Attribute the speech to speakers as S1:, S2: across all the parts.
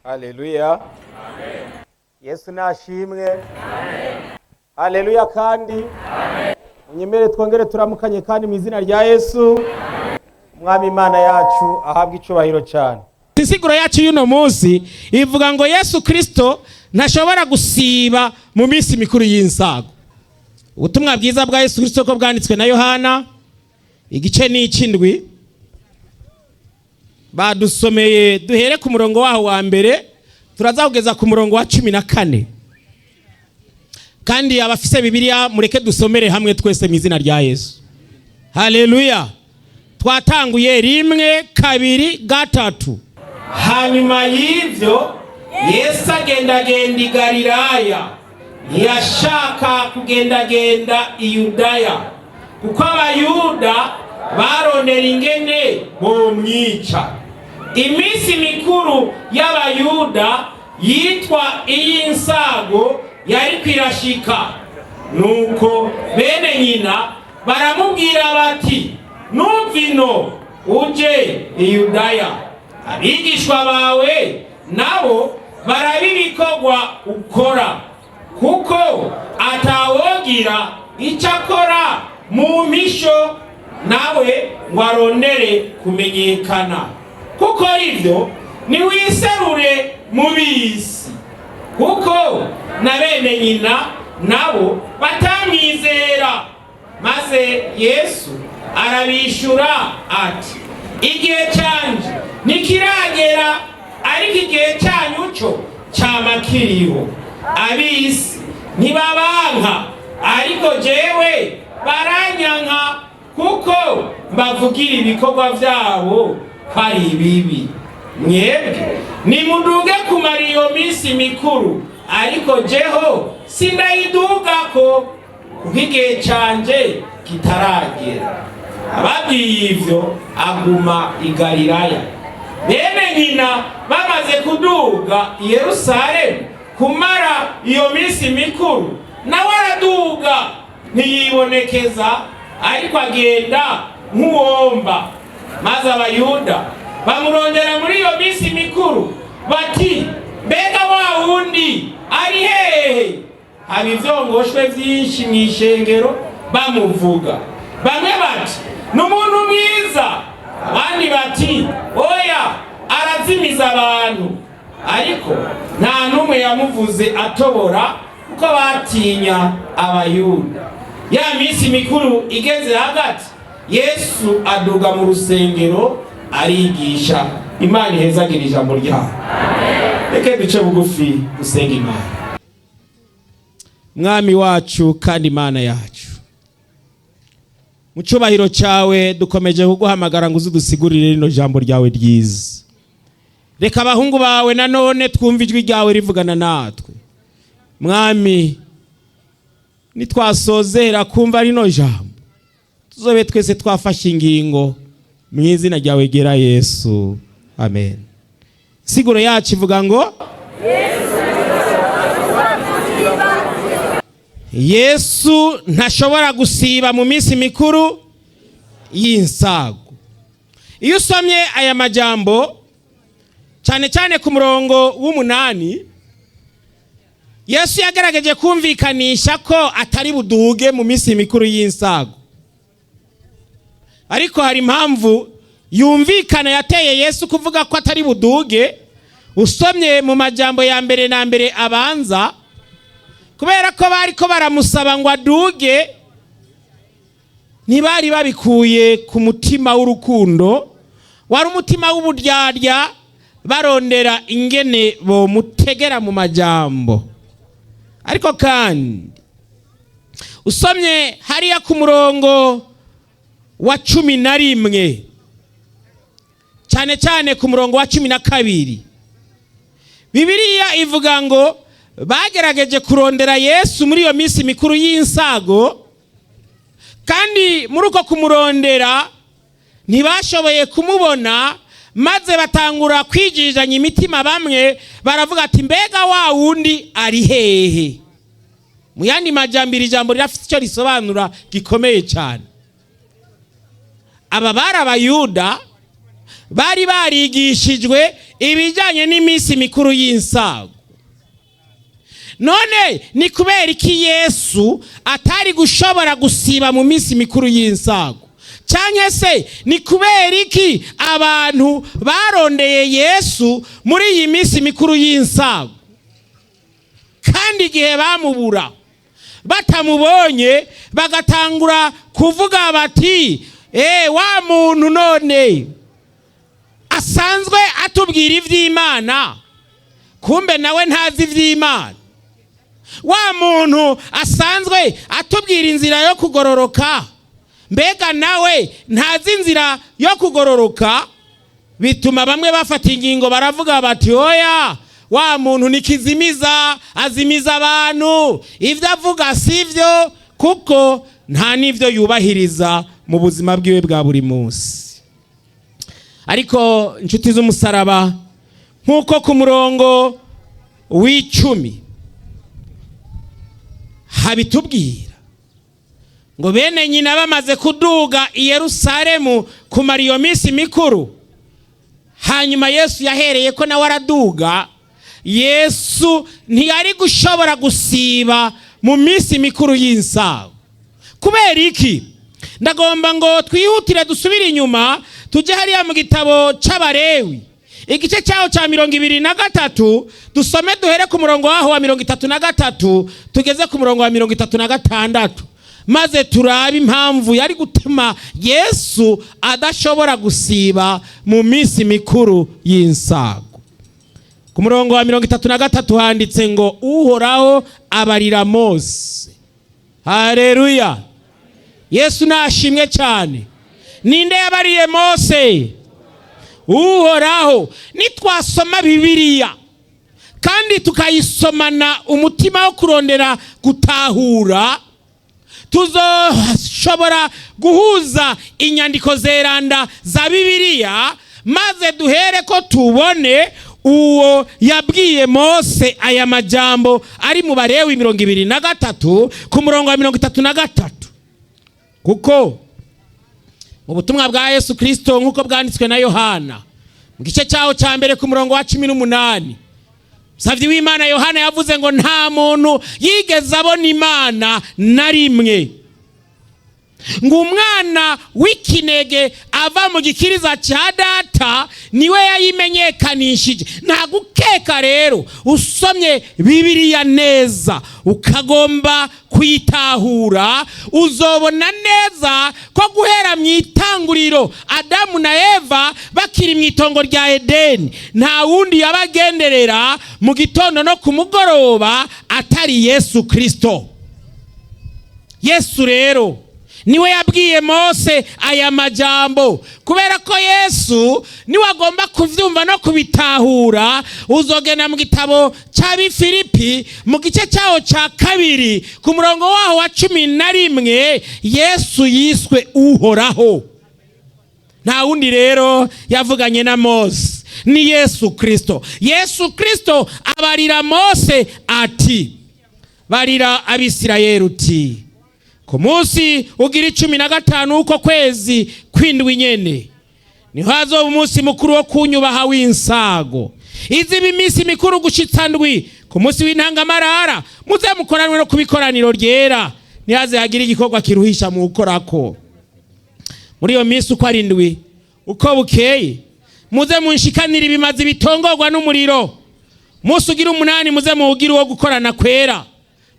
S1: Haleluya. Amen. Yesu nashimwe. Amen. Haleluya kandi. Amen. Unyemere twongere turamukanye kandi mu izina rya Yesu. Mwami Imana yacu ahabwa icubahiro cyane.
S2: Insiguro yacu y'uno munsi ivuga ngo Yesu Kristo ntashobora gusiba mu minsi mikuru y'insago. Ubutumwa bwiza bwa Yesu Kristo ko bwanditswe na Yohana igice n'icindwi badusomeye duhere ku murongo waho wa mbere turaza kugeza ku murongo wa 14. Kandi abafise Bibiliya mureke dusomere hamwe twese mu izina rya Yesu. Haleluya. Twatanguye 1, 2, 3. Hanyuma y'ivyo Yesu agendagenda i Galilaya, ntiyashaka kugendagenda i Yudaya kuko abayuda barondera ingene bomwica. Iminsi mikuru y'abayuda yitwa iy'insago yari kwirashika, nuko bene nyina baramubwira bati numvino uje i Yudaya, abigishwa bawe nabo barabibikorwa ukora, kuko atawogira icyo akora mu misho nawe ngo arondere kumenyekana. Kuko ivyo niwiserure mu bisi, kuko na bene nyina nabo batamwizera. Maze Yesu arabishura ati, igihe canje nikiragera, ariko igihe cyanyu cyo cyama kiriho. Abisi ntibabanka, ariko jewe baranyanka, kuko mbavugira ibikorwa byabo hari bibi. Mwebwe nimuduge kumara iyo minsi mikuru, ariko jeho sindayidugako, kuko igihe canje kitaragera. Ababwiye ivyo aguma i Galilaya. Bene nyina bamaze kuduga i Yerusalemu kumara iyo minsi mikuru, nawe araduga ntiyibonekeza, ariko agenda nk'uwomba. Maze abayuda bamurondera muri iyo minsi mikuru bati, mbega wa wundi ari hehe? Haba ivyongoshwe vyinshi mw'ishengero bamuvuga. Bamwe bati n'umuntu mwiza, abandi bati oya arazimiza abantu. Ariko nta numwe yamuvuze atobora, kuko batinya abayuda. Ya minsi mikuru igeze hagati, Yesu aduga mu rusengero arigisha. Imana ihezagire ijambo ryayo. Reke duce bugufi dusenga Imana. Mwami wacu kandi Imana yacu, mu cyubahiro cyawe dukomeje kuguhamagara ngo uzudusigurire rino jambo ryawe ryiza. Reka abahungu bawe nanone twumva ijwi ryawe rivugana natwe. Mwami, nitwasozera kumva rino jambo, tuzobe twese twafashe ingingo mu izina ryawe gera Yesu. Amen. Siguro yacu ivuga ngo Yesu ntashobora gusiba mu minsi mikuru y'insago. Iyo usomye aya majambo cyane cyane ku murongo w'8, Yesu yagerageje kumvikanisha ko atari buduge mu minsi mikuru y'insago, ariko hari impamvu yumvikana yateye Yesu kuvuga ko atari buduge. Usomye mu majambo ya mbere na mbere abanza, kubera ko bariko baramusaba ngo aduge, ntibari babikuye ku mutima w'urukundo, wari umutima w'uburyarya, barondera ingene bo mutegera mu majambo. Ariko kandi usomye hariya ku murongo wa 11, cyane cyane ku murongo wa 12, Bibiliya ivuga ngo bagerageje kurondera Yesu muri iyo minsi mikuru y'insago, kandi muri uko kumurondera ntibashoboye kumubona, maze batangura kwijijanya imitima. Bamwe baravuga ati, mbega wa wundi ari hehe? Mu yandi majambiro ijambo rirafite icyo risobanura gikomeye cyane. Aba bari abayuda bari barigishijwe ibijyanye n'iminsi mikuru y'insago. None ni kubera iki Yesu atari gushobora gusiba mu minsi mikuru y'insago? Cyangwa se ni kubera iki abantu barondeye Yesu muri iyi minsi mikuru y'insago, kandi igihe bamubura batamubonye bagatangura kuvuga bati wa muntu none asanzwe atubwira iby'Imana, kumbe nawe ntazi iby'Imana. Wa muntu asanzwe atubwira inzira yo kugororoka, mbega nawe ntazi inzira yo kugororoka. Bituma bamwe bafata ingingo baravuga bati oya, wa muntu nikizimiza, azimiza abantu, ibyo avuga sivyo, kuko nta n'ivyo yubahiriza mu buzima bwiwe bwa buri munsi. Ariko inshuti z'umusaraba, nk'uko ku murongo w'10 habitubwira ngo bene nyina bamaze kuduga i Yerusalemu kumara iyo minsi mikuru, hanyuma Yesu yahereye ko nawe araduga. Yesu ntiyari gushobora gusiba mu minsi mikuru y'insago. Kubera iki? Ndagomba ngo twihutire dusubire inyuma tujye hariya mu gitabo c'Abalewi igice cyaho cya 23, dusome duhere ku murongo waho wa 33 tugeze ku murongo wa 36, maze turabe impamvu yari gutuma Yesu adashobora gusiba mu minsi mikuru y'insago. Ku murongo wa 33 handitse ngo Uhoraho abarira Mose. Haleluya! Yesu nashimwe cyane. Ninde yabariye Mose? Uhoraho. Nitwasoma Bibiliya kandi tukayisomana umutima wo kurondera gutahura, tuzoshobora guhuza inyandiko zeranda za Bibiliya, maze duhere ko tubone uwo yabwiye Mose aya majambo ari mu Balewi 23 ku murongo wa 33. Kuko mu butumwa bwa Yesu Kristo nk'uko bwanditswe na Yohana mu gice cyaho cya mbere ku murongo wa 18, Savyi w'Imana Yohana yavuze ngo nta muntu yigeze abona Imana na rimwe, ngo umwana w'ikinege ava mu gikiriza cya data niwe yayimenyekanishije. Nta gukeka rero, usomye Bibiliya neza ukagomba kuyitahura, uzobona neza ko guhera mu itanguriro Adamu na Eva bakiri mu itongo rya Edeni, nta wundi yabagenderera mu gitondo no ku mugoroba atari Yesu Kristo. Yesu rero niwe yabwiye Mose aya majambo. Kubera ko Yesu niwe agomba kuvyumva no kubitahura, uzogena mu gitabo c'Abifilipi mu gice cyaho ca 2 ku murongo waho wa 11, Yesu yiswe Uhoraho. Nta wundi rero yavuganye na Mose, ni Yesu Kristo. Yesu Kristo abarira Mose ati, barira Abisirayeli uti, ku munsi ugira 15 uko kwezi kwindwi nyene niho hazoba umunsi mukuru wo kunyubaha w'insago. Izi b'iminsi mikuru gushitsa ndwi, ku munsi w'intangamarara muze mukoranwe no kubikoraniro ryera, nihaze hagira igikorwa kiruhisha mu gukorako. Muri iyo minsi uko ari ndwi uko bukeye muze munshikanira ibimazi bitongorwa n'umuriro. Munsi ugira 8 muze muwugira uwo gukorana kwera,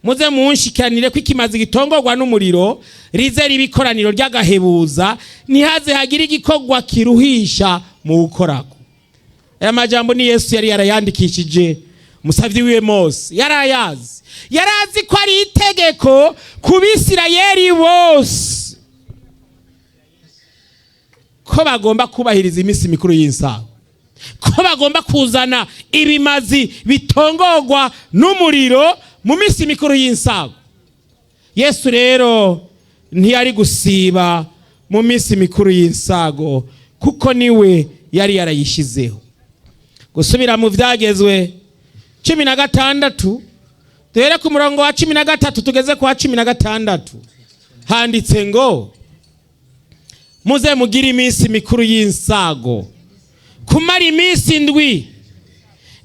S2: muze munshikanire ko ikimazi gitongorwa n'umuriro rize ribikoraniro ry'agahebuza, nihaze hagira igikorwa kiruhisha mu gukorako. Aya majambo ni Yesu yari yarayandikishije Musavyi wiwe Mose. Yarazi ko ari itegeko ku Bisirayeli bose ko bagomba kubahiriza iminsi mikuru y'insago, ko bagomba kuzana ibimazi bitongorwa n'umuriro mu minsi mikuru y'insago. Yesu rero ntiyari gusiba mu minsi mikuru y'insago kuko niwe yari yarayishizeho. Gusubira mu Vyagezwe 16 duhere ku murongo wa 13 tugeze ku wa 16, handitse ngo muze mugira iminsi mikuru y'insago kumara iminsi indwi.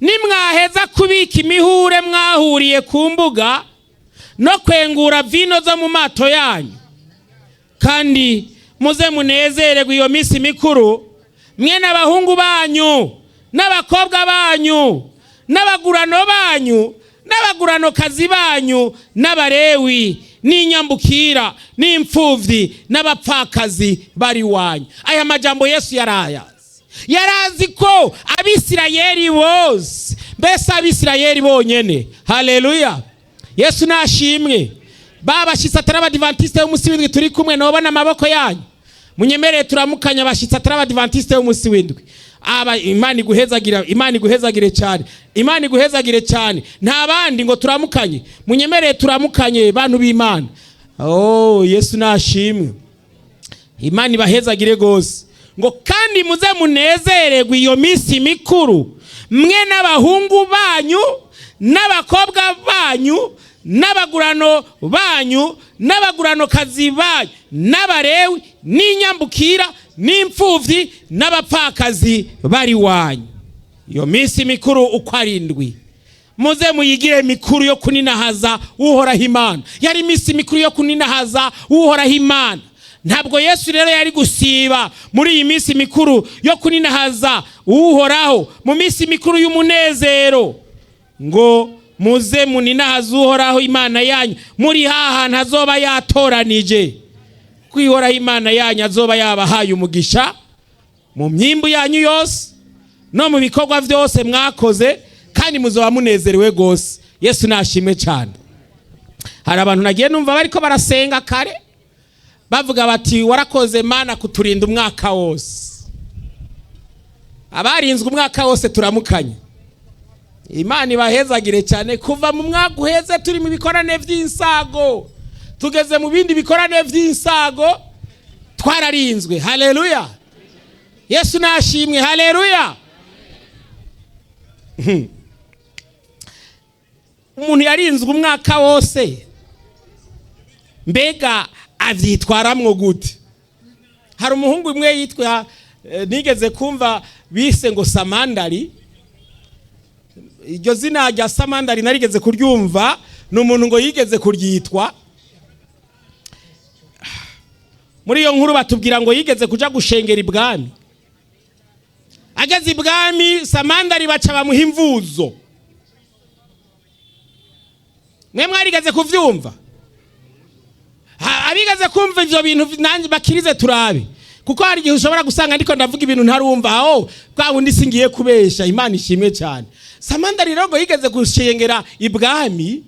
S2: Nimwaheza kubika imihure mwahuriye ku mbuga no kwengura vino zo mu mato yanyu, kandi muze munezererwe iyo minsi mikuru, mwe n'abahungu banyu n'abakobwa banyu n'abagurano banyu n'abaguranokazi banyu n'abarewi n'inyambukira n'imfuvyi n'abapfakazi bari wanyu. Aya majambo Yesu yarazi ko Abisirayeli bose, mbese Abisirayeli bonyene. Haleluya, Yesu nashimwe. Babashitsi atari abadivantiste b'umunsi w'indwi turi kumwe, nobona amaboko yanyu. Munyemerere turamukanya abashitsi atari abadivantiste b'umunsi w'indwi. Imana iguhezagire cyane, Imana iguhezagire cyane. Nta bandi ngo turamukanye, munyemerere turamukanye bantu b'Imana. Yesu nashimwe. Imana ibahezagire gose. Ngo kandi muze munezererwe iyo minsi mikuru, mwe n'abahungu banyu n'abakobwa banyu n'abagurano banyu n'abaguranokazi banyu n'abarewi n'inyambukira n'imfuvyi n'abapfakazi bari wanyu. Iyo minsi mikuru uko ari indwi muze muyigire mikuru yo kuninahaza uhoraho Imana. Yari minsi mikuru yo kuninahaza uhoraho Imana. Ntabwo Yesu rero yari gusiba muri iyi minsi mikuru yo kuninahaza uhoraho, mu minsi mikuru y'umunezero, ngo muze muninahaza uhoraho Imana yanyu muri hahantu azoba yatoranije. Kwihoraho Imana yanyu azoba yabahaye umugisha mu myimbu yanyu yose no mu bikorwa byose mwakoze, kandi muzoba munezerewe gose. Yesu nashimwe cyane. Hari abantu nagiye numva bariko barasenga kare bavuga bati warakoze Mana kuturinda umwaka wose. Abarinzwe umwaka wose turamukanye. Imana ibahezagire cyane. Kuva mu mwaka uheze turi mu bikorane by'insago, tugeze mu bindi bikorane by'insago, twararinzwe. Haleluya, Yesu nashimwe. Haleluya. Umuntu yarinzwe umwaka wose, mbega avyitwaramwo gute? Hari umuhungu umwe yitwa nigeze kumva bise ngo Samandari. Iryo zina rya Samandari narigeze kuryumva, n'umuntu ngo yigeze kuryitwa. Muri iyo nkuru batubwira ngo yigeze kuja gushengera ibwami. Ageze ibwami Samandari baca bamuha imvuzo. Mwe mwarigeze kuvyumva? Abigeze kumva ivyo bintu nanjye bakirize turabe, kuko hari igihe ushobora gusanga ndiko ndavuga ibintu ntarumva. Bwa wundi singiye kubesha. Imana ishimwe cyane. Samandari rero ngo yigeze gushengera ibwami.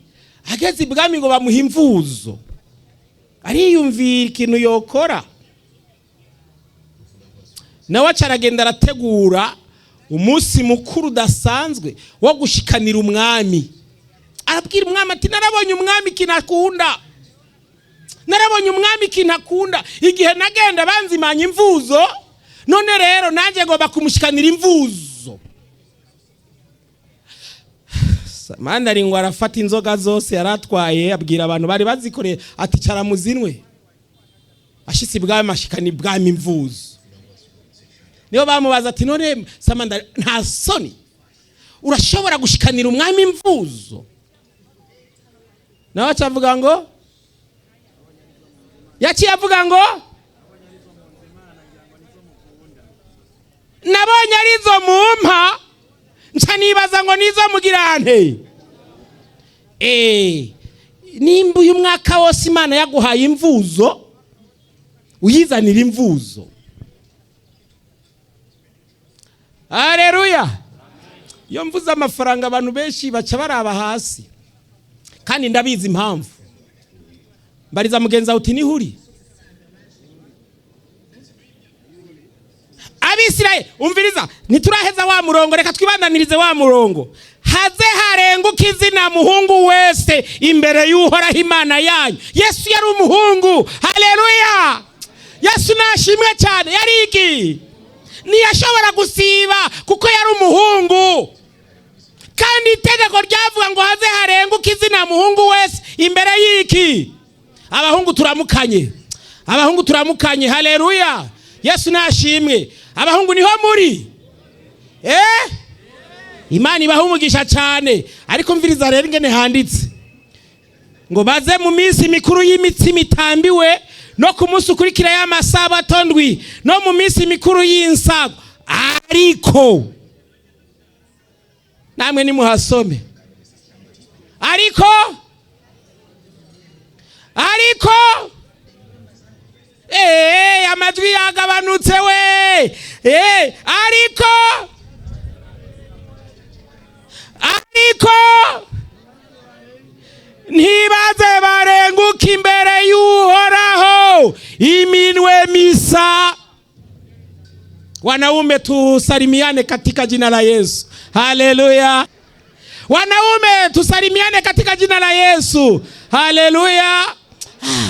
S2: Ageze ibwami ngo bamuha imvuzo, ariyumvira ikintu yokora. Nawe acaragenda arategura umunsi mukuru udasanzwe wo gushikanira umwami. Arabwira umwami ati narabonye umwami kinakunda, narabonye umwami kinakunda. Igihe nagenda banzimanya imvuzo, none rero nanjye ngomba kumushikanira imvuzo. Samandari ngo arafata inzoga zose yaratwaye, abwira abantu bari bazikoreye ati cara muzinwe. Ashitse ibwami ashikana ibwami imvuzo. Niyo bamubaza ati none Samandari nta soni, urashobora gushikanira umwami imvuzo? Nawe acavuga ngo, yaciye avuga ngo nabonye arizo mumpa, nca nibaza ngo nizo mugirante. Nimba uyu mwaka wose Imana yaguhaye imvuzo, uyizanira imvuzo. Haleluya. Iyo mvuze amafaranga abantu benshi baca baraba hasi, kandi ndabizi impamvu. Mbariza mugenza uti ni huri? Abisirayeli, umviriza, nituraheza wa murongo, reka twibandanirize wa murongo. Haze harenguka izina muhungu wese imbere y'uhoraho Imana yanyu. Yesu yari umuhungu. Haleluya, Yesu nashimwe cyane. Yari iki? Ntiyashobora gusiba kuko yari umuhungu. Kandi itegeko ryavuga ngo haze harenguka izina muhungu wese imbere y'iki? Abahungu turamukanye, abahungu turamukanye. Haleluya, Yesu nashimwe. Abahungu niho muri, Imana ibaha umugisha cyane. Ariko mviriza rero ingene handitse ngo baze mu minsi mikuru y'imitsima itambiwe no ku munsi ukurikira y'amasabato ndwi no mu minsi mikuru y'insago. Ariko namwe nimuhasome. Ariko amajwi yagabanutse we. Ariko ntibaze barenguka imbere y'Uhoraho iminwe misa. Wanaume tusalimiane katika jina la Yesu. Haleluya. Wanaume tusalimiane katika jina la Yesu. Haleluya.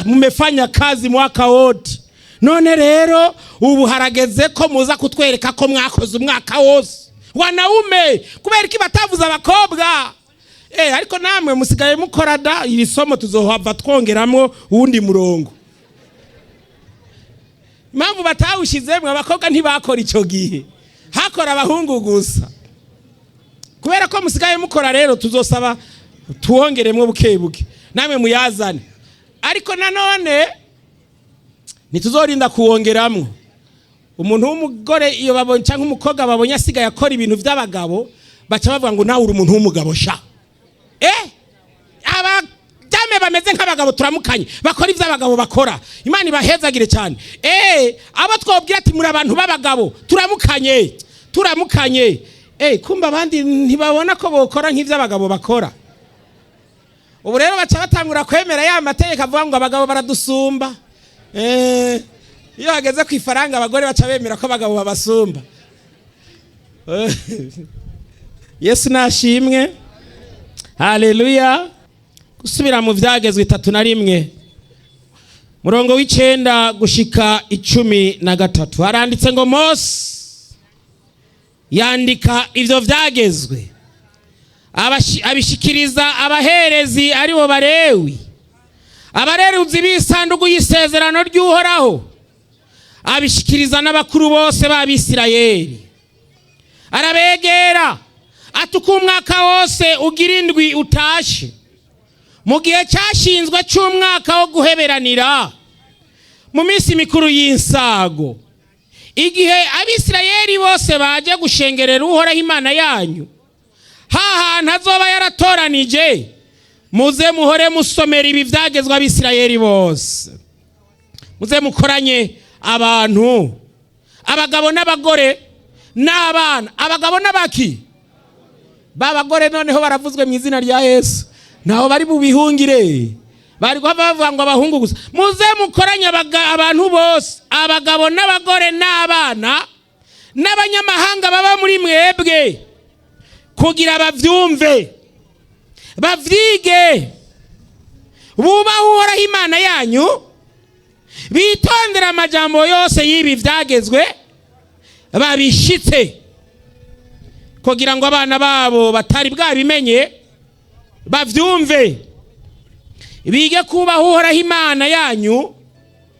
S2: Mmefanya kazi mwaka wote. None rero ubu harageze ko muza kutwereka ko mwakoze umwaka wose. Wanaume kubera iki batavuza abakobwa? Ariko namwe musigaye mukorada iri somo tuzohava twongeramo uwundi murongo. Impamvu batawushizemwe abakobwa ntibakora ico gihe. Hakora abahungu gusa. Kubera ko musigaye mukora rero tuzosaba tuwongeremo bukebuke. Namwe muyazane. Ariko nanone ntituzorinda kuwongeramo. Umuntu w'umugore iyo babonye cyangwa umukobwa babonye asigaye akora ibintu by'abagabo baca bavuga ngo nawe uri umuntu w'umugabo sha. Abajame bameze nk'abagabo turamukanye bakora ivy'abagabo bakora. Imana ibahezagire cyane. Abo twobwira ati muri abantu b'abagabo turamukanye. Kumba abandi ntibabona ko bokora nk'ivy'abagabo bakora. Ubu rero baca batangura kwemera ya mategeko avuga ngo abagabo baradusumba. Iyo hageze ku ifaranga abagore baca bemera ko abagabo babasumba. Yesu nashimwe. Haleluya. Gusubira mu Vyagezwe 3:1 murongo w'icenda gushika 13 haranditse ngo Mose yandika ivyo vyagezwe abishikiriza abaherezi ari bo Barewi. Abareruzi b'isanduku y'isezerano ry'Uhoraho abishikiriza n'abakuru bose b'Abisirayeli. Arabegera atuka umwaka wose ugira indwi utashe mu gihe cyashinzwe cy'umwaka wo guheberanira mu minsi mikuru y'insago, igihe Abisirayeli bose baje gushengerera Uhoraho Imana yanyu hahantu azoba yaratoranije, muze muhore musomera ibi vyagezwe Abisirayeli bose. Muze mukoranye abantu, abagabo n'abagore n'abana, abagabo n'abaki babagore noneho baravuzwe mu izina rya Yesu. Naho bari mu bihungire bari bavuga ngo abahungu gusa. Muze mukoranye abantu bose, abagabo n'abagore n'abana n'abanyamahanga baba muri mwebwe, kugira bavyumve bavyige bubahe Uhoraho Imana yanyu, bitondera amajambo yose y'ibi vyagezwe babishitse, kugira ngo abana babo batari bwabimenye bavyumve, bige kubaha Uhoraho Imana yanyu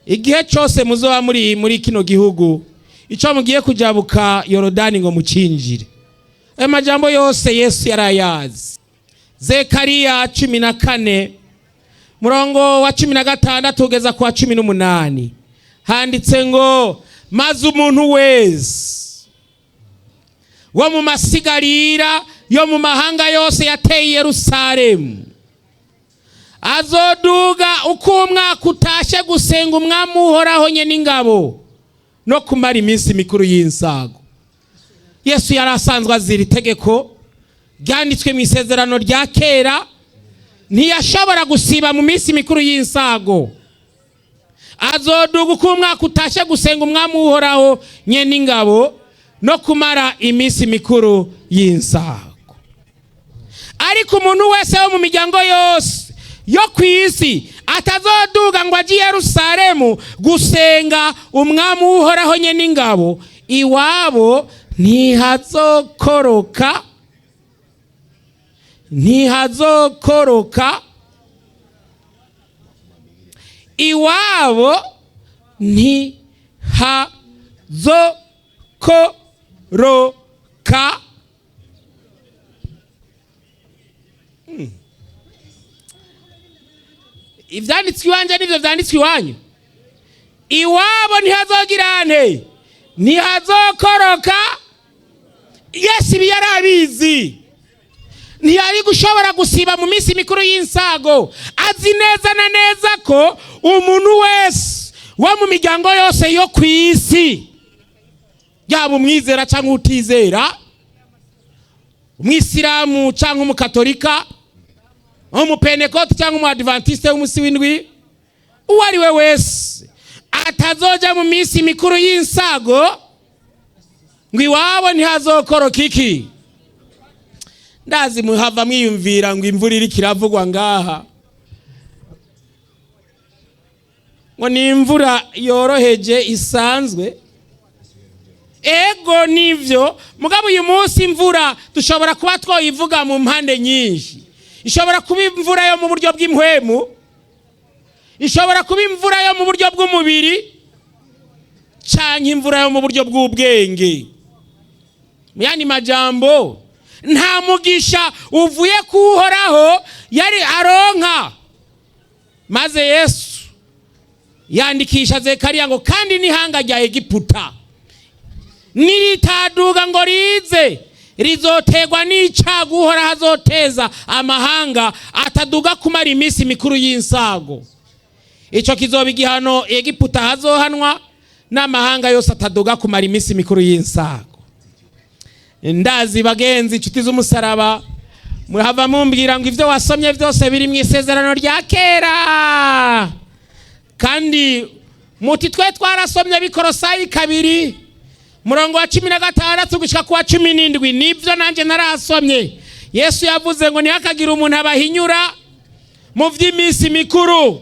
S2: igihe cyose muzoba muri kino gihugu ico mugiye kujabuka Yorodani ngo mucinjire. Ayo majambo yose Yesu yarayazi. Zekariya 14 murongo wa 16 tugeza kwa 18 handitse ngo maze umuntu wese wo mu masigarira yo mu mahanga yose yateye Yerusalemu azoduga uko umwaka utashe gusenga umwami Uhoraho nye n'ingabo no kumara iminsi mikuru y'insago. Yesu yarasanzwe azira itegeko ryanditswe mu isezerano rya kera, ntiyashobora gusiba mu minsi mikuru y'insago. Azoduga uko umwaka utashe gusenga umwami Uhoraho nye n'ingabo no kumara iminsi mikuru y'insago. Ariko umuntu wese wo mu miryango yose yo kwisi atazoduga ngo aje Yerusalemu gusenga umwami Uhoraho nye n'ingabo, iwabo ntihazokoroka iwabo ntihazokoroka azokoroka ivyanditswe iwanje nivyo vyanditswe iwanyu. Iwabo ntihazogirane, ntihazokoroka. Yesu ibi yarabizi, ntiyari gushobora gusiba mu minsi mikuru y'insago. Azi neza na neza ko umuntu wese wo mu miryango yose yo ku isi, yaba umwizera cyangwa utizera, umwisilamu cyangwa umukatolika, umupentekote cyangwa umuadventiste w'umunsi w'indwi, uwo ari we wese atazoja mu minsi mikuru y'insago ngo iwabo ntihazokoroka iki. Ndazi muhava mwiyumvira ngo imvura iri kiravugwa ngaha ngo ni imvura yoroheje isanzwe. Ego nivyo, mugabo uyu munsi imvura dushobora kuba twoyivuga mu mpande nyinshi. Ishobora kuba imvura yo mu buryo bw'impwemu, ishobora kuba imvura yo mu buryo bw'umubiri, canke imvura yo mu buryo bw'ubwenge. Mu yandi majambo, nta mugisha uvuye kuhoraho yari aronka. Maze Yesu yandikisha Zekariya ngo kandi n'ihanga rya Egiputa niritaduga ngo rize rizotegwa n'icago uhoraho azoteza amahanga ataduga kumara iminsi mikuru y'insago. Ico kizoba igihano Egiputa hazohanwa n'amahanga yose ataduga kumara iminsi mikuru y'insago. Ndazi bagenzi inshuti z'umusaraba, murahava mumbwira ngo ivyo wasomye vyose biri mu isezerano rya kera, kandi muti twe twarasomye Bikolosayi 2 murongo wa 16 gushika ku wa 17. Nivyo nanje narasomye. Yesu yavuze ngo ntihakagira umuntu abahinyura mu vy'iminsi mikuru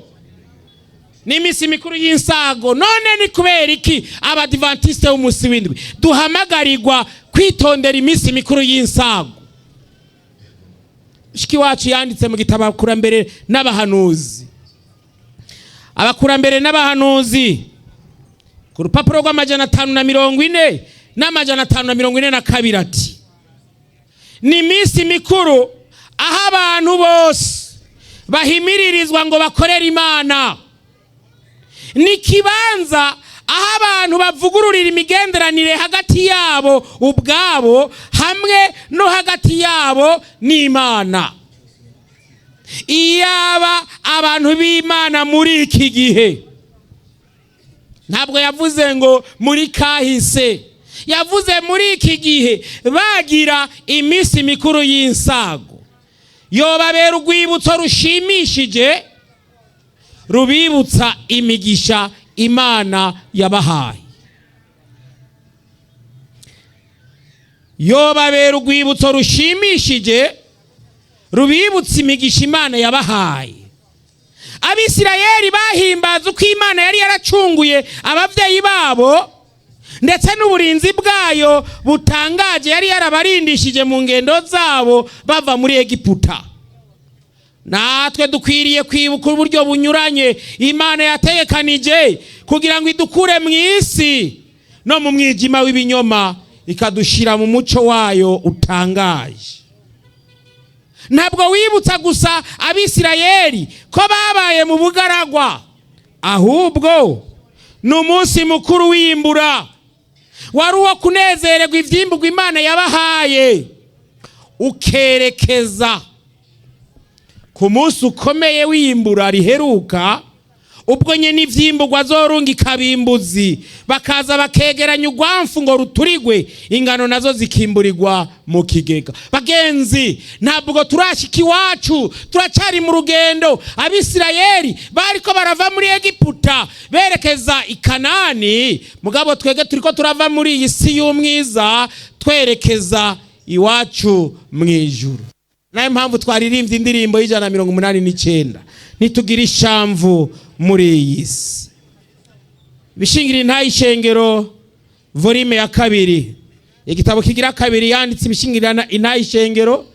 S2: n'imisi mikuru y'insago. None ni kubera iki abadventiste w'umunsi w'indwi duhamagarirwa kwitondera imisi mikuru y'insago? Shiki wacu yanditse mu gitabo Abakurambere n'Abahanuzi. Abakurambere n'Abahanuzi ku rupapuro rw'540 n'542 ati, ni imisi mikuru aho abantu bose bahimiririzwa ngo bakorere Imana. Ni kibanza aho abantu bavugururira imigenderanire hagati yabo ubwabo hamwe no hagati yabo n'Imana. Iyaba abantu b'Imana muri iki gihe, ntabwo yavuze ngo muri kahise, yavuze muri iki gihe, bagira imisi mikuru y'insago, yobabera urwibutso rushimishije rubibutsa imigisha Imana yabahaye. Yobabera urwibutso rushimishije rubibutsa imigisha Imana yabahaye. Abisirayeli bahimbaza uko Imana yari yaracunguye abavyeyi babo, ndetse n'uburinzi bwayo butangaje yari yarabarindishije mu ngendo zabo bava muri Egiputa. Natwe dukwiriye kwibuka uburyo bunyuranye Imana yategekanije kugira ngo idukure mu isi no mu mwijima w'ibinyoma, ikadushira mu muco wayo utangaje. Ntabwo wibutsa gusa Abisirayeli ko babaye mu bugaragwa, ahubwo ni umunsi mukuru w'imbura, wari uwo kunezererwa ivyimburwa Imana yabahaye, ukerekeza ku munsi ukomeye w'imbura riheruka, ubwo nyene ivyimburwa zorunga ikabimbuzi bakaza bakegeranya urwamfu ngo ruturigwe, ingano nazo zikimburirwa mu kigega. Bagenzi, ntabwo turashika iwacu, turacari mu rugendo. Abisirayeli bariko barava muri Egiputa berekeza i Kanani, mugabo twege turiko turava muri iyi si y'umwiza twerekeza iwacu mwijuru. Nayo mpamvu twaririmbye indirimbo y'189, nitugira ishamvu muri iyi si. Bishingirira intayi ishengero volume ya 2, igitabo kigira 2 yanditse ibishingirira intayi ishengero,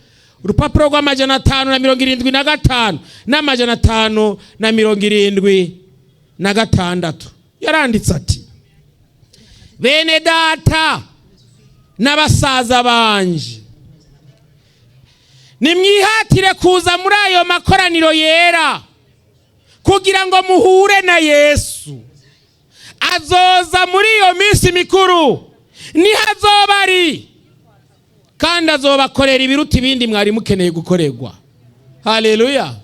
S2: urupapuro rw'575 n'576 yaranditse ati, bene data n'abasaza banje. Nimwihatire kuza muri ayo makoraniro yera kugira ngo muhure na Yesu. Azoza muri iyo minsi mikuru nihazoba ari, kandi azobakorera ibiruta ibindi mwari mukeneye gukorerwa. Haleluya.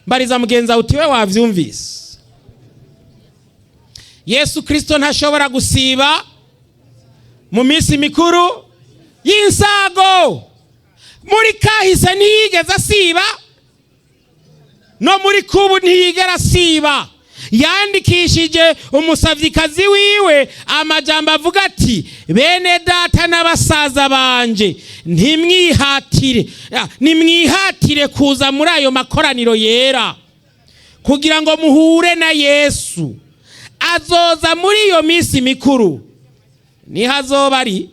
S2: Mbariza mugenza uti we wavyumvise. Yesu Kristo ntashobora gusiba mu minsi mikuru y'insago. Muri kahise ntiyigeze asiba, no muri kubu ntiyigera asiba. Yandikishije umusavyikazi wiwe amajambo avuga ati, bene data n'abasaza banje, nimwihatire kuza muri ayo makoraniro yera kugira ngo muhure na Yesu. Azoza muri iyo minsi mikuru nihazoba ari,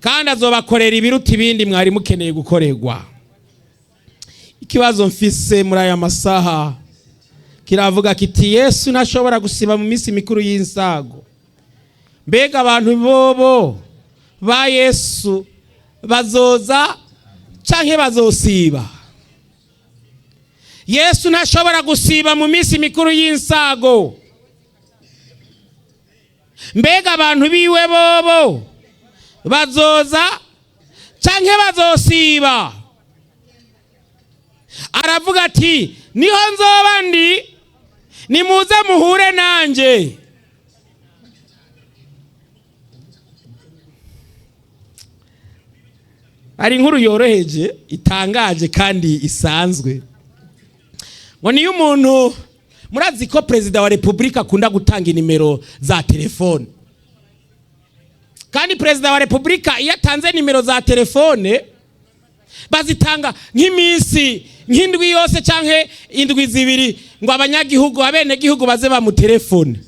S2: kandi azobakorera ibiruta ibindi mwari mukeneye gukorerwa. Ikibazo mfise muri aya masaha kiravuga kiti, Yesu ntashobora gusiba mu minsi mikuru y'insago. Mbega abantu bobo ba Yesu bazoza canke bazosiba? Yesu ntashobora gusiba mu minsi mikuru y'insago. Mbega abantu biwe bobo bazoza canke bazosiba? Aravuga ati, niho nzoba ndi, nimuze muhure nanje. Ari inkuru yoroheje, itangaje kandi isanzwe. Ngo niyo umuntu, murazi ko Perezida wa Repubulika akunda gutanga nimero za telefone. Kandi Perezida wa Repubulika iyo atanze nimero za telefone bazitanga nk'iminsi nk'indwi yose canke indwi zibiri, ngo abanyagihugu abenegihugu baze bamutelefone.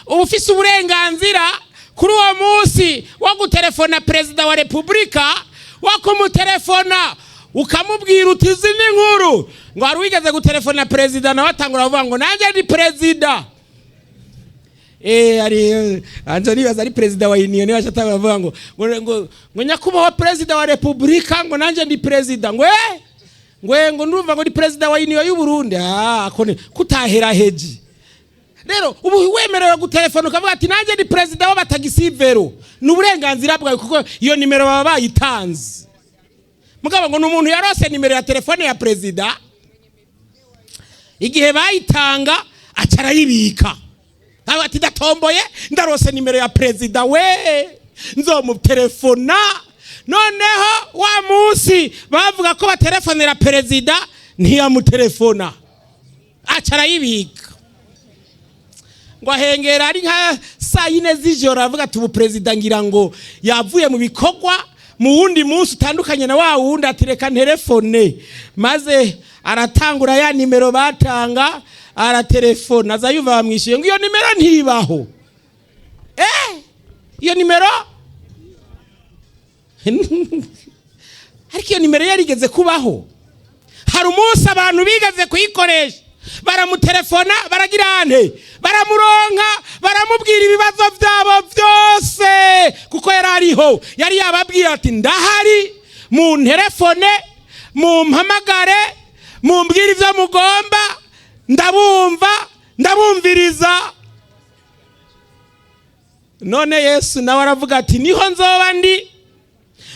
S2: Ufise uburenganzira kuri uwo munsi wo gutelefona Perezida wa Repubulika, wo kumutelefona ukamubwira uti izi ni inkuru. Ngo hari wigeze gutelefona Perezida nawe atangura avuga ngo nanjye ndi Perezida. Ari Anjani bazari Perezida wa Union niwe atangura avuga ngo nyakubahwa Perezida wa Repubulika, ngo nanjye ndi Perezida. ngo ndumva ngo ndi Perezida wa Union y'u Burundi. Akone kutahera heji. Rero ubu wemerewe gutelefona ukavuga ati nanjye ndi Perezida w'abatagisi vero. Ni uburenganzira bwawe kuko iyo nimero baba bayitanze. Mugabo ngo n'umuntu yarose nimero ya telefone ya Perezida, igihe bayitanga acara yibika. Ati datomboye ndarose nimero ya Perezida, we nzomutelefona. Noneho wa munsi bavuga ko batelefonera Perezida ntiyamutelefona, acara yibika. Ngo ahengera ari nka saa 4 z'ijoro avuga ati ubu Perezida ngira ngo yavuye mu bikorwa mu wundi munsi utandukanye na wa wundi, atireka telefone. Maze aratangura ya nimero batanga, aratelefona. Aza yuva bamwishyuye ngo iyo nimero ntibaho. Iyo nimero ariko iyo nimero yarigeze kubaho. Hari umunsi abantu bigeze kuyikoresha, baramutelefona, baragira ante, baramuronka, baramubwira ibibazo byabo byose kuko yarariho. Yari yababwira ati ndahari, mu telefone, mu mpamagare, mumbwira ibyo mugomba, ndabumva, ndabumviriza. None Yesu nawe aravuga ati niho nzoba ndi,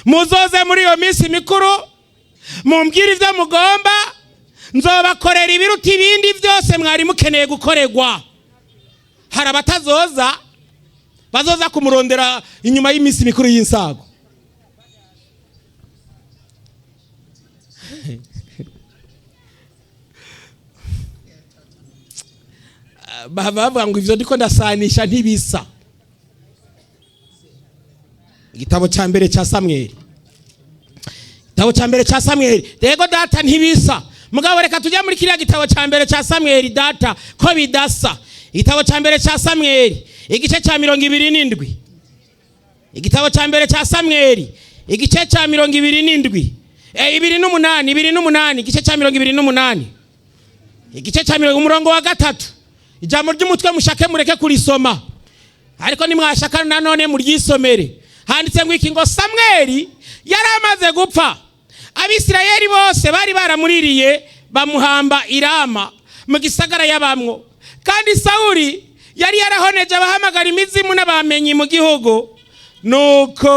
S2: muzoze muri iyo minsi mikuru, mumbwira ibyo mugomba, nzobakorera ibiruta ibindi byose mwari mukeneye gukorerwa. Hari abatazoza, bazoza kumurondera inyuma y'iminsi mikuru y'insago. Bavuga ngo ivyo ndiko ndasanisha ntibisa. Igitabo cya mbere cya Samweli, igitabo cya mbere cya Samweli, rego data ntibisa. Mugabo reka tujya muri kiriya gitabo cya mbere cya Samweli data ko bidasa. Igitabo cya mbere cya Samweli igice cya 27. Igitabo cya mbere cya Samweli igice cya 27. 28 igice cya 28. Igice cya 30 umurongo wa 3. Ijambo ry'umutwe mushake mureke kurisoma. ariko nimwashaka nanone muryisomere. Handitse ngo iki ngo Samweli yari amaze gupfa, Abisirayeli bose bari baramuririye bamuhamba irama mu gisagara y'abamwo, kandi Sawuli yari yarahoneje abahamagara imizimu n'abamenyi mu gihugu. Nuko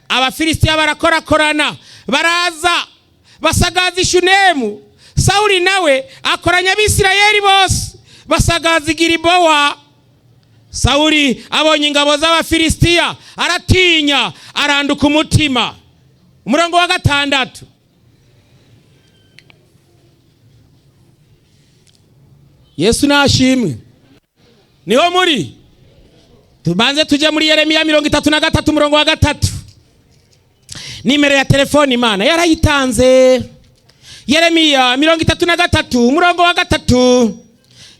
S2: Abafilisitiya barakorakorana, baraza basagaza Ishunemu. Sawuli nawe akoranya Abisirayeli bose basagaza Gilibowa. Sawuli abonye ingabo z'Abafilisitiya aratinya, aranduka umutima. Umurongo wa 6. Yesu nashimwe. Niho muri tubanze tuje muri Yeremiya 33 umurongo wa 3. Nimero ya telefoni Imana yarayitanze. Yeremiya 33 umurongo wa 3.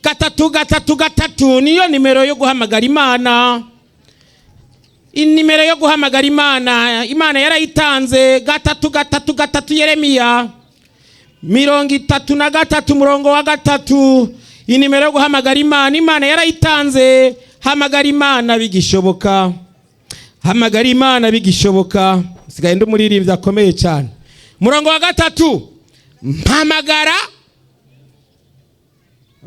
S2: 3 niyo nimero yo guhamagara Imana. Inimero yo guhamagara Imana, Imana yarayitanze. 3 Yeremiya 33 umurongo wa 3. Inimero yo guhamagara Imana, Imana yarayitanze. Hamagara Imana bigishoboka, hamagara Imana bigishoboka. Sigaye ndumuririmbyi akomeye cyane. Murongo wa 3, mpamagara.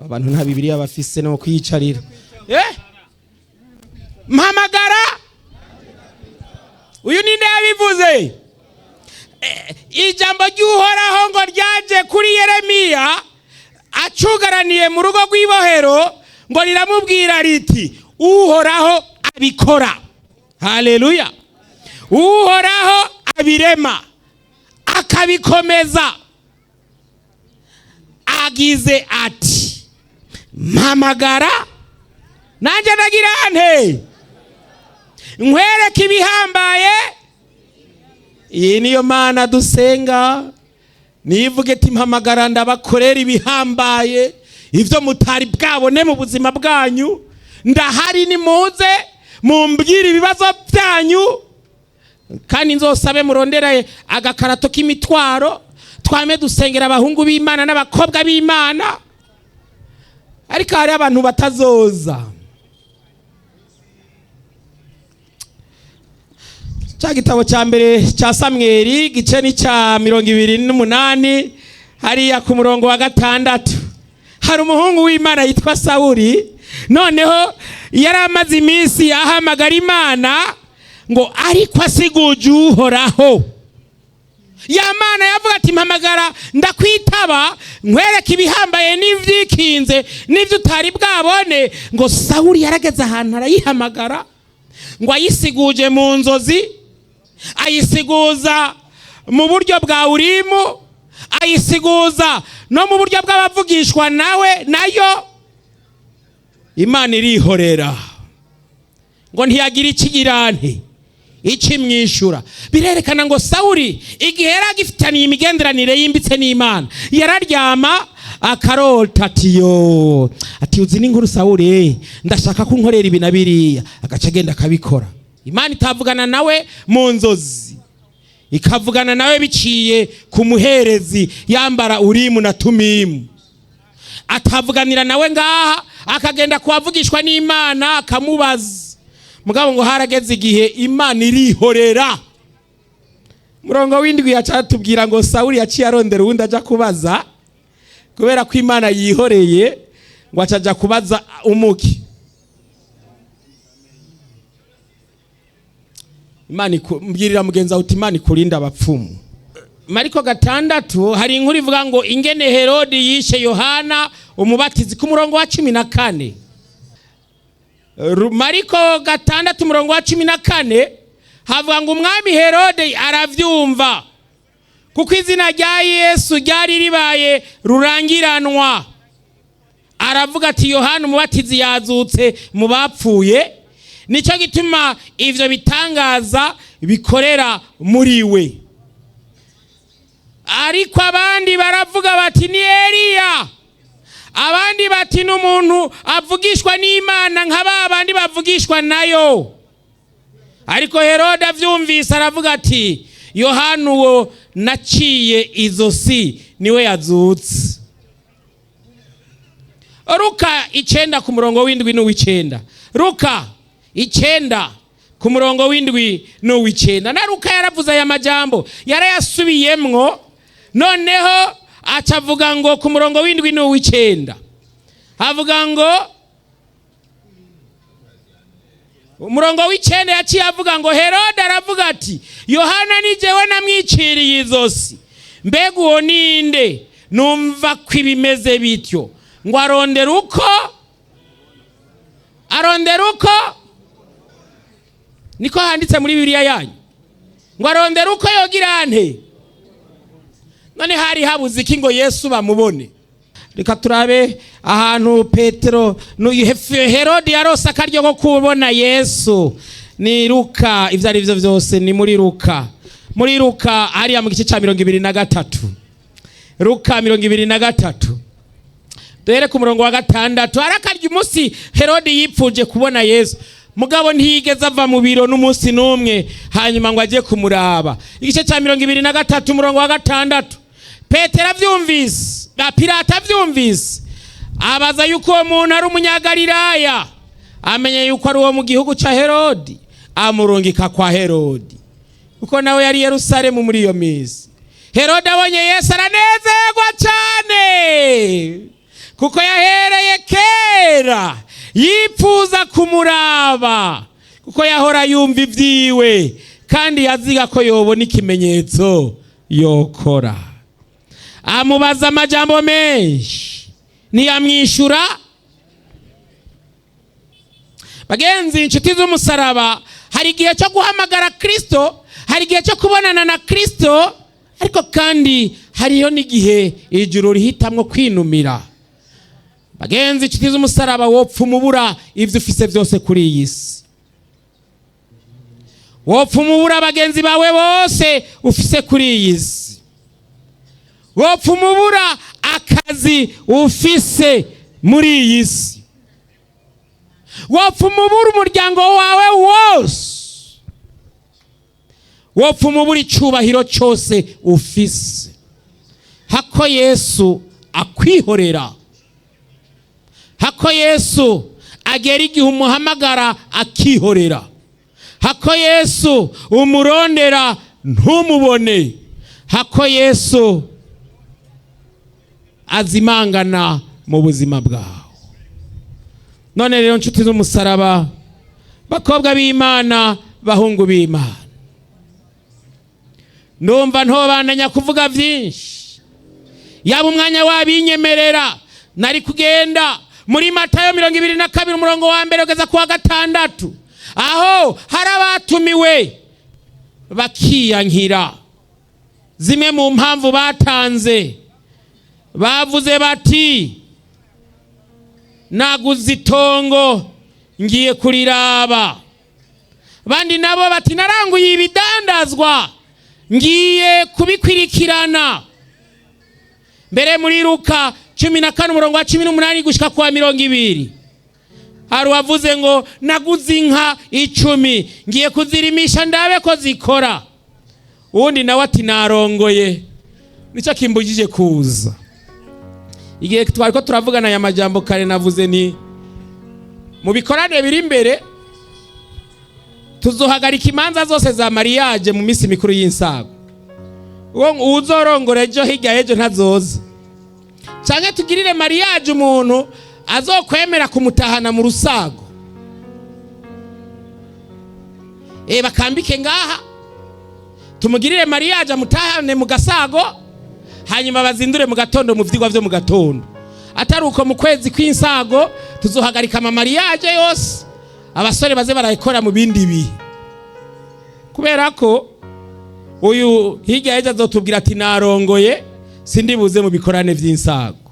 S2: Abantu nta Bibiliya bafise no kwiyicarira. Mpamagara. Uyu ninde yabivuze? Ijambo ry'Uhoraho ngo ryaje kuri Yeremiya acugaraniye mu rugo rw'ibohero, ngo riramubwira riti Uhoraho abikora. Haleluya. Uhoraho abirema akabikomeza, agize ati mpamagara nanjye nagira nte nkwereke ibihambaye. Iyi niyo Mana dusenga, nivuge ati mpamagara ndabakorera ibihambaye, ivyo mutari bwabone mu buzima bwanyu. Ndahari, nimuze mumbwire ibibazo byanyu, kandi nzosabe murondera agakarato k'imitwaro twame dusengera abahungu b'Imana n'abakobwa b'Imana. Ariko hari abantu batazoza. Cya gitabo cya mbere cya Samweli gice ni cya 28 hariya ku murongo wa 6. Hari umuhungu w'Imana yitwa Sawuli, noneho yari amaze iminsi ahamagara Imana ngo ariko asiguje Uhoraho. Ya Mana yavuga ati mpamagara ndakwitaba nkwereke ibihambaye n'ivyikinze n'ivyo utari bwabone. Ngo Sawuli yarageze ahantu arayihamagara, ngo ayisiguje mu nzozi, ayisiguza mu buryo bwa Urimu, ayisiguza no mu buryo bw'abavugishwa nawe, nayo Imana irihorera ngo ntiyagira ikigirante ikimwishura. Birerekana ngo Sawuli igihe yaragifitaniye imigenderanire yimbitse n'Imana, yararyama akarota ati uzi n'inkuru Sawuli, ndashaka ko nkorera ibi na biriya, agaca agenda akabikora. Imana itavugana nawe mu nzozi, ikavugana nawe biciye ku muherezi yambara Urimu na Tumimu. Atavuganira nawe ngaha, akagenda kuwavugishwa n'Imana akamubaza. Mugabo ngo harageze igihe Imana irihorera. Murongo w'indwi yacatubwira ngo Sawuli yaciye arondera uwundi aja kubaza, kubera ko Imana yihoreye, ngo acaja kubaza umuki. Imana mbwirira mugenza uti Imana ikurinda abapfumu. Mariko 6 hari inkuru ivuga ngo ingene Herode yishe Yohana umubatizi ku murongo wa 14. Mariko 6 umurongo wa 14 havuga ngo umwami Herode aravyumva, kuko izina rya Yesu ryari ribaye rurangiranwa. Aravuga ati Yohana umubatizi yazutse mu bapfuye, nico gituma ivyo bitangaza bikorera muri we. Ariko abandi baravuga bati ni Eliya, abandi bati n'umuntu avugishwa n'Imana nk'aba abandi bavugishwa nayo. Ariko Herode avyumvise aravuga ati Yohana uwo naciye izosi niwe yazutse. Luka 9 ku murongo w'indwi n'uw'icenda. Luka 9 ku murongo w'indwi n'uw'icenda. Na Luka yaravuze aya majambo, yarayasubiyemwo, noneho acavuga ngo ku murongo w'indwi n'uw'icenda avuga ngo, umurongo w'icenda yaciye avuga ngo, Herode aravuga ati, Yohana ni jewe namwiciriye izosi, mbega uwo ninde numva ko ibimeze bityo? Ngo arondera uko niko handitse muri Bibiliya yanyu, ngo arondera uko yogira nte. None hari habuze iki ngo Yesu bamubone? Reka turabe ahantu Petero Herode yarose akaryo ko kubona Yesu. Ni Luka, ivyo ari byo byose ni muri Luka hariya mu gice ca 23. Luka 23 duhere ku murongo wa 6. Arakarya umunsi Herode yipfuje kubona Yesu, mugabo ntiyigeze ava mu biro n'umunsi n'umwe, hanyuma ngo aje kumuraba. Igice ca 23 umurongo wa 6. Petero avyumvise, Pilato avyumvise, abaza yuko uwo muntu ari umunyagalilaya. Amenye yuko ari uwo mu gihugu ca Herodi, amurungika kwa Herodi, kuko nawe yari Yerusalemu muri iyo minsi. Herode abonye Yesu aranezerwa cyane, kuko yahereye kera yipfuza kumuraba, kuko yahora yumva ivyiwe kandi yaziga ko yobona ikimenyetso yokora. Amubaza amajambo menshi, ntiyamwishura. Bagenzi, inshuti z'umusaraba, hari igihe cyo guhamagara Kristo, hari igihe cyo kubonana na Kristo, ariko kandi hariyo n'igihe ijuru rihitamwo kwinumira. Bagenzi, inshuti z'umusaraba, wopfa umubura ivyo ufise vyose kuri iyi si. Wopfa umubura bagenzi bawe bose ufise kuri iyi si. Wopfa umubura akazi ufise muri iyi si. Wopfa umubura umuryango wawe wose. Wopfa umubura icubahiro cyose ufise. Hako Yesu akwihorera, hako Yesu agera igihe umuhamagara akihorera, hako Yesu umurondera ntumubone, hako Yesu azimangana mu buzima bwawe. None rero nshuti z'umusaraba, bakobwa b'Imana, bahungu b'Imana, ndumva ntobandanya kuvuga vyinshi. Yaba umwanya wabinyemerera nari kugenda muri Matayo 22 umurongo wa mbere kugeza ku wa 6, aho hari abatumiwe bakiyankira. Zimwe mu mpamvu batanze, bavuze bati, naguze itongo ngiye kuriraba. Bandi nabo bati, naranguye ibidandazwa ngiye kubikwirikirana. Mbere muri Luka 14 umurongo wa 18 gushika kwa 20, hari wavuze ngo naguze inka 10 ngiye kuzirimisha ndabe ko zikora. Undi nawe ati, narongoye, nico kimbujije kuza. Igihe twari ko turavugana aya majambo kare, navuze ni mu bikorane biri imbere tuzohagarika imanza zose za mariage mu minsi mikuru y'insago. Uwo uzorongora ejo hirya ejo ntazoza, canke tugirire mariage umuntu azokwemera kumutahana mu rusago, bakambike ngaha, tumugirire mariage amutahane mu gasago, hanyuma bazindure mu gatondo mu vyigwa vyo mu gatondo. Atari uko mu kwezi kw'insago tuzohagarika ama mariage yose, abasore baze barayikora mu bindi bihe, kubera ko uyu hirya ejo azotubwira ati, narongoye sindibuze mu bikorane vy'insago.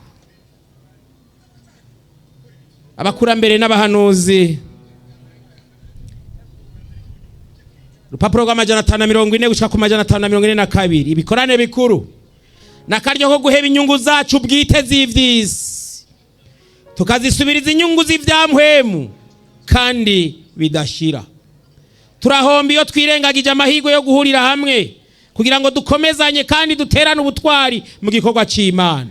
S2: Abakurambere n'abahanuzi, Urupapuro rw'amajana 540 gushika ku majana 542, ibikorane bikuru nakaryo ko guheba inyungu zacu bwite z'ivyisi, tukazisubiriza inyungu z'ivyamhwemu kandi bidashira. Turahomba iyo twirengagije amahirwe yo guhurira hamwe kugira ngo dukomezanye kandi duterane ubutwari mu gikorwa c'Imana.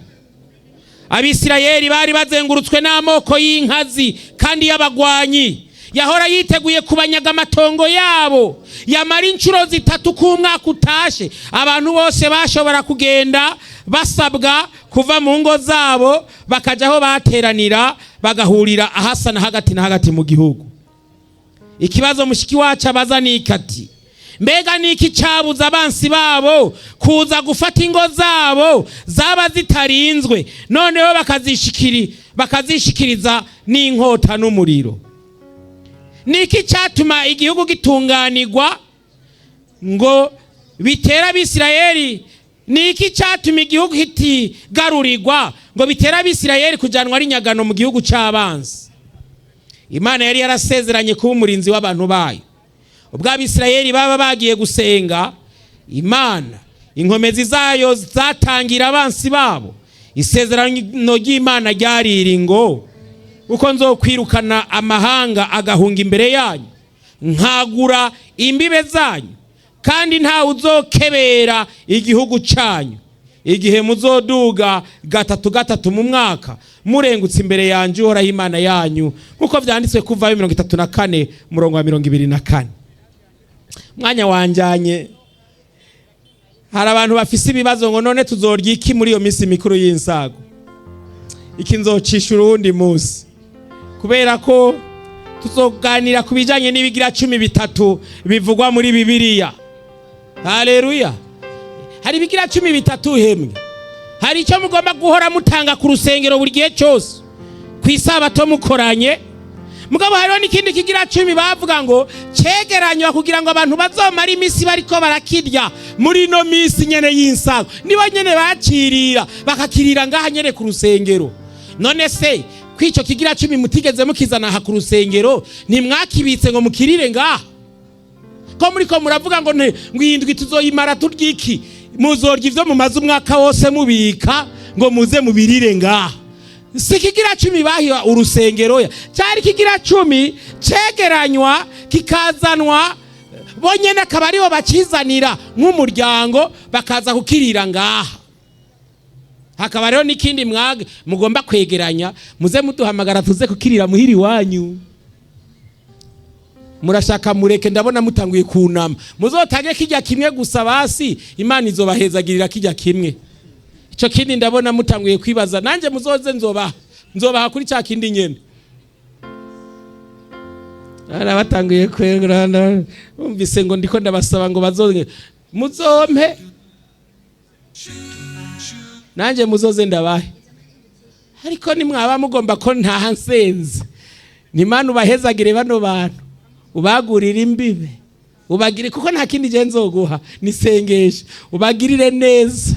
S2: Abisirayeli bari bazengurutswe n'amoko y'inkazi kandi y'abagwanyi, yahora yiteguye kubanyaga amatongo yabo. Yamara inshuro zitatu k'umwaka utashe, abantu bose bashobora kugenda basabwa kuva mu ngo zabo bakaja aho bateranira, bagahurira ahasa na hagati mu gihugu. Ikibazo mushiki wacu abaza ni ikati, mbega niki cabuza abansi babo kuza gufata ingo zabo zaba zitarinzwe, noneho bakazishikiriza n'inkota n'umuriro? Niki cyatuma igihugu gitunganirwa ngo bitera Abisirayeli? Niki cyatuma igihugu kitigarurirwa ngo bitera Abisirayeli kujanwa ari nyagano mu gihugu c'abansi? Imana yari yarasezeranye kuba umurinzi w'abantu bayo. Ubwo Abisirayeli baba bagiye gusenga Imana, inkomezi zayo zatangira abansi babo. Isezerano ry'Imana ryariri ngo uko nzokwirukana amahanga agahunga imbere yanyu, nkagura imbibe zanyu, kandi ntawe uzokebera igihugu canyu, igihe muzoduga gatatu mu mwaka murengutse imbere yanje uhoraho Imana yanyu, nkuko vyanditswe kuva 34 murongo wa 24. Mwanya wanjanye, hari abantu bafise ibibazo ngo none tuzorya iki muri iyo minsi mikuru y'insago? Iki nzocisha urundi munsi, kubera ko tuzoganira kubijanye n'ibigira 13 bivugwa muri Bibiliya. Haleluya! Hari ibigira 13 hemwe. Hari icyo mugomba guhora mutanga ku rusengero buri gihe cyose, ku isabato mukoranye. Mugabo hariho n'ikindi kigira 10 bavuga ngo cegeranywa kugira ngo abantu bazomara imisi bariko barakirya muri no misi nyene y'insago. Nibo nyene bacirira bakakirira ngaha nyene ku rusengero. None se kwico kigira 10 mutigeze mukizana ha ku rusengero, ntimwakibitse ngo mukirire ngaha? Ko muriko muravuga ngo ngwindwi tuzoyimara turyiki, muzorya ivyo mu mazu umwaka wose mubika ngo muze mubirire ngaha. Si kigira 10 bahiwa urusengero ya, cyari kigira 10 cegeranywa kikazanwa bonyene akaba aribo bakizanira nk'umuryango bakaza kukirira ngaha. Hakaba rero n'ikindi mugomba kwegeranya, muze muduhamagara tuze kukirira muhiri wanyu. Murashaka mureke, ndabona mutanguye kunama. Muzotage kijya kimwe gusa basi, Imana izobahezagirira kijya kimwe. Ico kindi ndabona mutanguye kwibaza, nanje muzoze nzobaha kuri cya kindi nyene. Ara batanguye kwegerana, umvise ngo ndiko ndabasaba ngo muzompe, nanje muzoze ndabahe. Ariko nimwaba mugomba ko ntahansenze, Imana ubahezagire bano bantu, ubagurira imbibe, ubagire, kuko nta kindi je nzoguha nisengesha, ubagirire neza,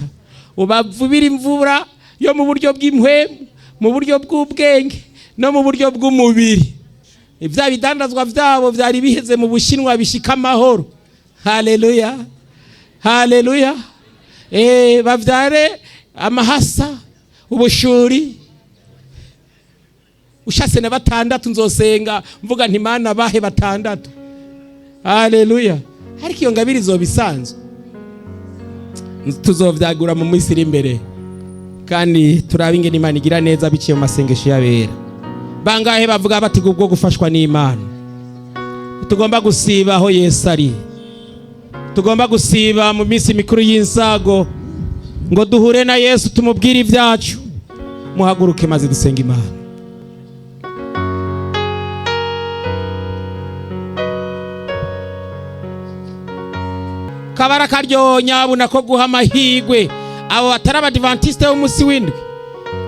S2: ubavubira imvura yo mu buryo bw'impwemu, mu buryo bw'ubwenge no mu buryo bw'umubiri. Ivya bidandazwa vyabo vyari biheze mu Bushinwa bishika amahoro. Haleluya, haleluya. Bavyare amahasa, ubushuri. Ushase na 6 nzosenga mvuga nti Mana bahe 6. Haleluya. Ariko iyo ngabiri zobisanzwe tuzovyagura mu minsi iri imbere, kandi turabinge n'Imana igira neza biciye mu masengesho y'abera. Bangahe bavuga bati ubwo gufashwa n'Imana? Tugomba gusiba aho Yesu ari, tugomba gusiba mu minsi mikuru y'insago ngo duhure na Yesu tumubwire ibyacu. Muhaguruke maze dusenga Imana. Kabara karyo nyabuna ko guha amahigwe abo batari Abadiventiste b'umunsi w'indwi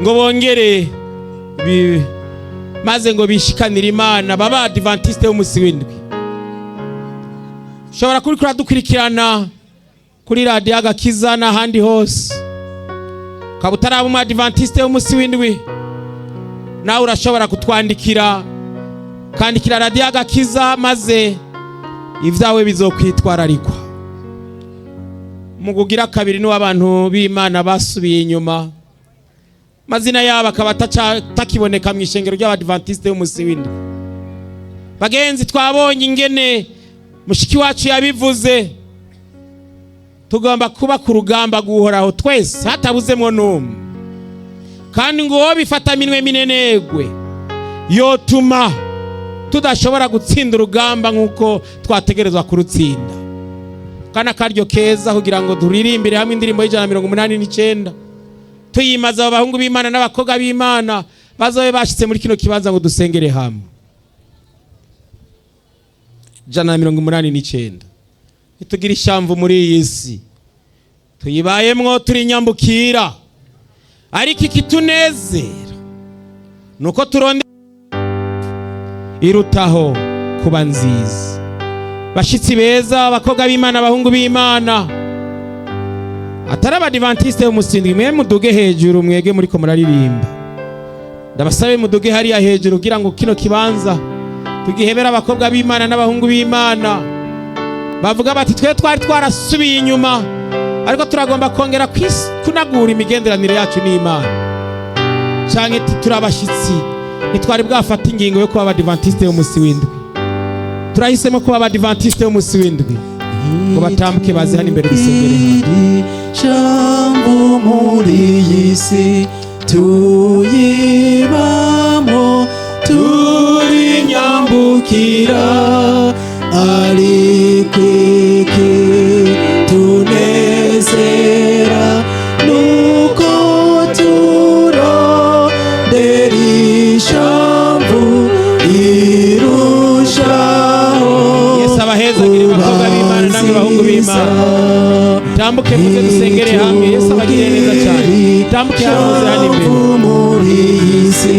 S2: ngo bongere maze ngo bishikanira Imana, baba Adventiste b'umunsi w'indwi. Ushobora kurikura dukurikirana kuri Radio Agakiza n'ahandi hose, ukaba utaraba umu Adventiste b'umunsi w'indwi, nawe urashobora kutwandikira, kandikira Radio Agakiza maze ivyawe bizokwitwararikwa. Mugugira kabiri ni w'abantu b'Imana basubiye inyuma, mazina yabo akaba takiboneka mu ishengero ry'Abadventiste b'umunsi w'indwi. Bagenzi, twabonye ingene mushiki wacu yabivuze, tugomba kuba ku rugamba guhoraho twese hatabuzemo n'umwe. kandi ngo uwo bifata minwe minenegwe yotuma tudashobora gutsinda urugamba nk'uko twategerezwa kurutsinda. Kana akaryo keza kugira ngo duririmbire hamwe indirimbo y'189 tuyimaza abahungu b'Imana n'abakobwa b'Imana bazobe bashitse muri kino kibanza ngo dusengere hamwe. 189 itugira ishamvu muri iyi si tuyibayemwo turi nyambukira, ariko ikitunezera nuko turonde irutaho kuba nziza. Bashitsi beza, abakobwa b'Imana, abahungu b'Imana, atari abadivantiste b'umusindwi, mwe muduge hejuru, mwege muri ko muraririmba. Ndabasabe muduge hariya hejuru kugira ngo kino kibanza tugihebera abakobwa b'Imana n'abahungu b'Imana. Bavuga bati twe twari twarasubiye inyuma, ariko turagomba kongera kunagura imigenderanire yacu n'Imana. Canke turabashitsi nitwari bwafata ingingo yo kuba abadivantiste b'umusi w'indwi. Turahisemo kuba abadivantiste b'umusi w'indwi ngo batambuke baze hano imbere dusengere.
S3: Jambo muri iyi si tuyibamo turi nyambukira, ariko iki tunezera nuko turondera ishamvu irushaho.
S2: Yesu abahezagire abakobwa b'Imana namwe abahungu b'Imana. Tambuke muze dusengere hamwe. Yesu abagire neza cyane. Tambuke muze hano imbere.
S3: Muri iyi si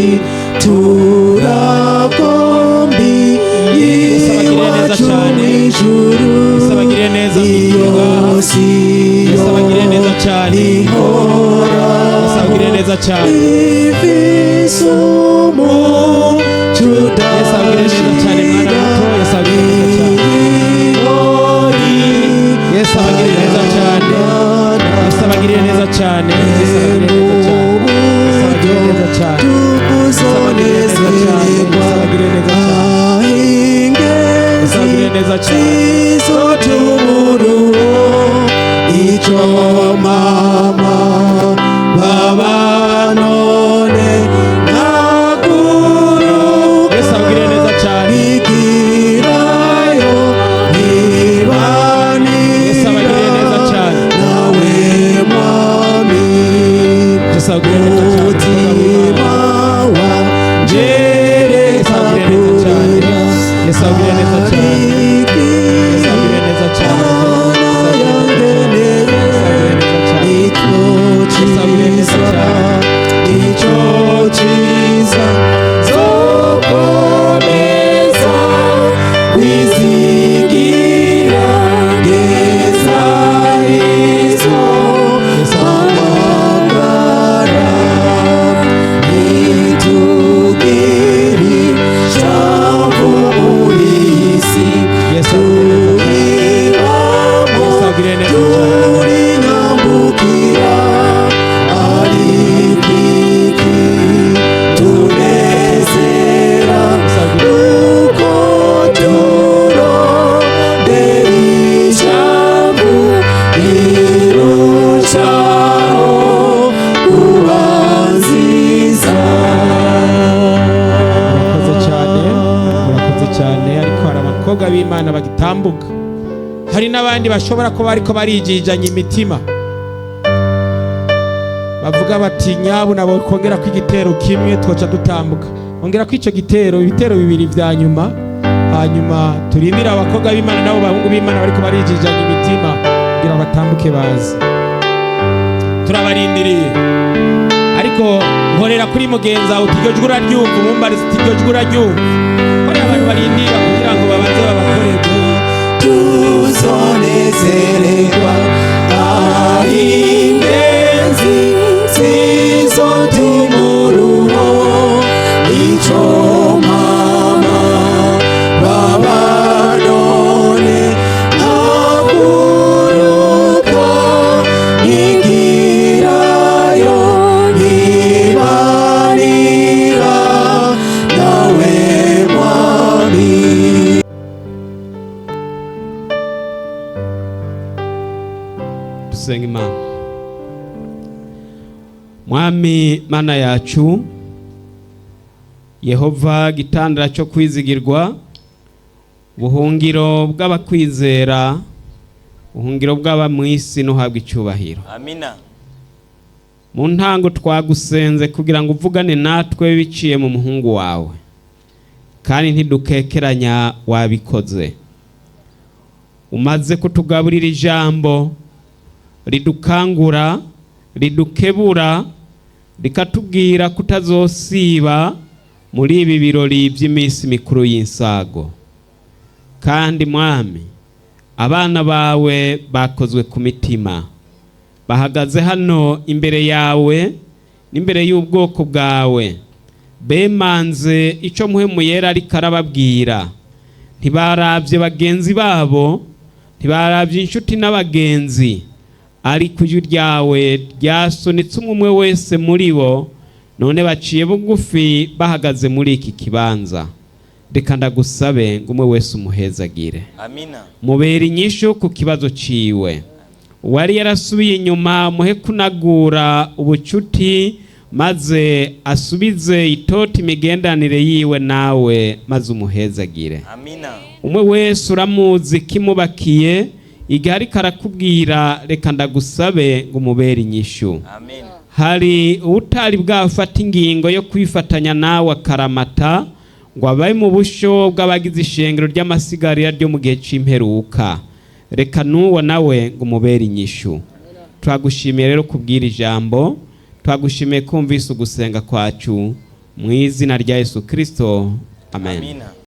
S3: turagombi iwacu mw'ijuru.
S2: Yesu abagire neza Yesu abagire neza cyane. Yesu abagire neza cyane. Yesu abagire neza cyane mwana muto. Yesu abagire neza cyane. Yesu abagire neza cyane. Yesu abagire neza cyane. Yesu abagire neza cyane. Yesu abagire neza cyane. Yesu abagire neza cyane. Yesu abagire neza cyane.
S3: Icho mama baba none nakuru.
S2: Yesu abagire neza cyane.
S3: Ikirayo ibani.
S2: Yesu abagire neza cyane.
S3: Nawe mwami.
S2: Yesu abagire neza cyane.
S3: Mutima wanje
S2: Yesu abagire neza cyane. Yesu abagire neza cyane. Yesu abagire neza cyane. B'Imana bagitambuka, hari n'abandi bashobora kuba ariko barijijanye imitima, bavuga bati nyabu nabo kongera ko igitero kimwe twoca dutambuka. Ongera ko ico gitero, ibitero bibiri vya nyuma, hanyuma turindira abakobwa b'Imana nabo bahungu b'Imana bariko barijijanye imitima kugira batambuke bazi. Turabarindiriye, ariko nkorera kuri mugenza uti iryo jwi uraryumva, umumbariza uti iryo jwi uraryumva. Abantu barindira kugira ngo babanze babakorerwe.
S3: Tuzonezererwa ingenzi zizotumuruho. Ico mama baba none naguruka igirayo ibarira nawe mwami.
S2: Dusenga Imana. Mwami mana yacu, Yehova gitandara cyo kwizigirwa, buhungiro bw'abakwizera, buhungiro bw'aba mu isi no habwa icyubahiro.
S4: Amina.
S2: Mu ntango twagusenze kugira ngo uvugane natwe biciye mu muhungu wawe, kandi ntidukekeranya wabikoze. Umaze kutugaburira ijambo ridukangura, ridukebura, rikatubwira kutazosiba muri ibi birori by'iminsi mikuru y'insago. Kandi Mwami, abana bawe bakozwe ku mitima, bahagaze hano imbere yawe n'imbere y'ubwoko bwawe, bemanze icyo Muhemu Yera ariko arababwira. Ntibarabye bagenzi babo, ntibarabye inshuti n'abagenzi, ariko ijwi ryawe ryasunitse umwe wese muri bo, none baciye bugufi bahagaze muri iki kibanza. Reka ndagusabe ngo umwe wese umuhezagire.
S4: Amina.
S2: Mubera inyishu ku kibazo ciwe. Wari yarasubiye inyuma muhe kunagura ubucuti, maze asubize itoti imigendanire yiwe nawe, maze umuhezagire.
S4: Amina.
S2: Umwe wese uramuzi kimubakiye, igihe ariko arakubwira, reka ndagusabe ngo umubere inyishu.
S4: Amen.
S2: Hari ubutari bwafata ingingo yo kwifatanya nawe akaramata, ngo abaye mu busho bw'abagize ishengero ry'amasigarira ryo mu gihe c'imperuka. Reka nuwo nawe ngo umubere inyishu. Twagushimiye rero kubwira ijambo, twagushimiye kumvise ugusenga kwacu, mu izina rya Yesu Kristo. Amen.
S4: Amina.